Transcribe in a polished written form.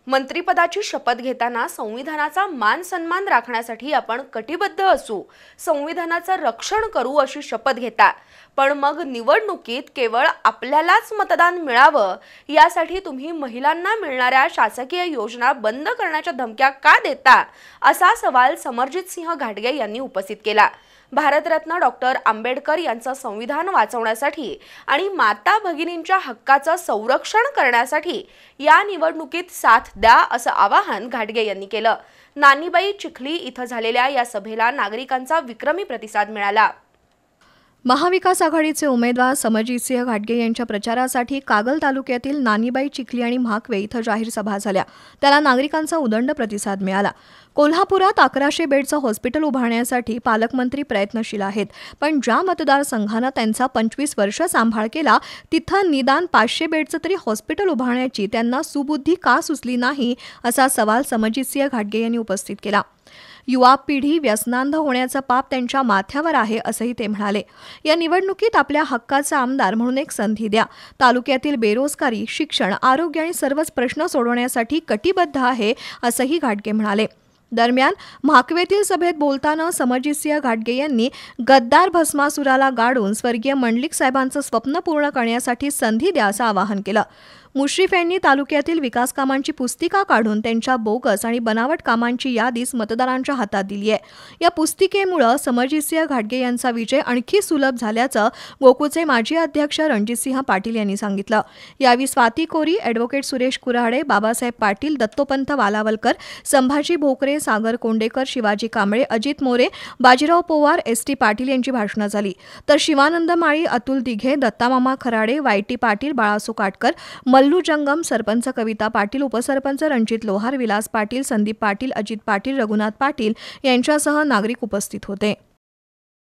मंत्रिपदाची शपथ घेताना संविधानाचा मान सन्मान राखण्यासाठी आपण कटिबद्ध असू, संविधानाचं रक्षण करू अशी शपथ घेता। पण मग निवडणुकीत केवळ आपल्यालाच मतदान मिळावं यासाठी तुम्ही महिलांना मिळणाऱ्या शासकीय योजना बंद करण्याच्या धमक्या का देता, असा सवाल समरजित सिंह घाटगे यांनी उपस्थित केला। भारतरत्न डॉक्टर आंबेडकर यांचं संविधान वाचवण्यासाठी आणि माता भगिनींच्या हक्काचं संरक्षण करण्यासाठी या निवडणुकीत साथ द्या असं आवाहन घाटगे यांनी केलं। नानीबाई चिखली इथं झालेल्या या सभेला नागरिकांचा विक्रमी प्रतिसाद मिळाला। महाविकास आघाडीचे उमेदवार समरजित सिंह घाटगे यांच्या प्रचारासाठी कागल तालुक्यातील नानीबाई चिखली आणि म्हाकवे इथं जाहीर सभा झाल्या। त्याला नागरिकांचा उदंड प्रतिसाद मिळाला। कोल्हापुरात 1100 बेडचं हॉस्पिटल उभारण्यासाठी पालकमंत्री प्रयत्नशील आहेत, पण ज्या मतदारसंघानं त्यांचा 25 वर्ष सांभाळ केला तिथं निदान 500 बेडचं तरी हॉस्पिटल उभारण्याची त्यांना सुबुद्धी का सुचली नाही, असा सवाल समरजित सिंह घाटगे यांनी उपस्थित केला। युवा पिढी व्यसनांध होण्याचं पाप त्यांच्या माथ्यावर आहे असंही ते म्हणाले। या निवडणुकीत आपल्या हक्काचा आमदार म्हणून एक संधी द्या। तालुक्यातील बेरोजगारी, शिक्षण, आरोग्य आणि सर्वच प्रश्न सोडवण्यासाठी कटिबद्ध आहे असंही घाटगे म्हणाले। दरम्यान म्हाकवेतील सभेत बोलताना समरजित सिंह घाटगे यांनी गद्दार भस्मासुराला गाडून स्वर्गीय मंडलिक साहेबांचं स्वप्न पूर्ण करण्यासाठी संधी द्या असं आवाहन केलं। मुश्रीफ यांनी तालुक्यातील विकास कामांची पुस्तिका काढून त्यांच्या बोगस आणि बनावट कामांची यादीच मतदारांच्या हातात दिली आहे। या पुस्तिकेमुळे समरजित सिंह घाटगे यांचा विजय आणखी सुलभ झाल्याचं गोकुळचे माजी अध्यक्ष रणजितसिंह पाटील यांनी सांगितलं। यावेळी स्वाती कोरी, ॲडव्होकेट सुरेश कुऱ्हाडे, बाबासाहेब पाटील, दत्तोपंत वालावलकर, संभाजी भोकरे, सागर कोंडेकर, शिवाजी कांबळे, अजित मोरे, बाजीराव पोवार, एस.टी. पाटील यांची भाषणं झाली। तर शिवानंद माळी, अतुल दिघे, दत्तामामा खराडे, वाय.टी. पाटील, बाळासू काटकर, मल्लू जंगम, सरपंच कविता पाटील, उपसरपंच रणजित लोहार, विलास पाटील, संदीप पाटील, अजित पाटील, रघुनाथ पाटील यांच्यासह नागरिक उपस्थित होते।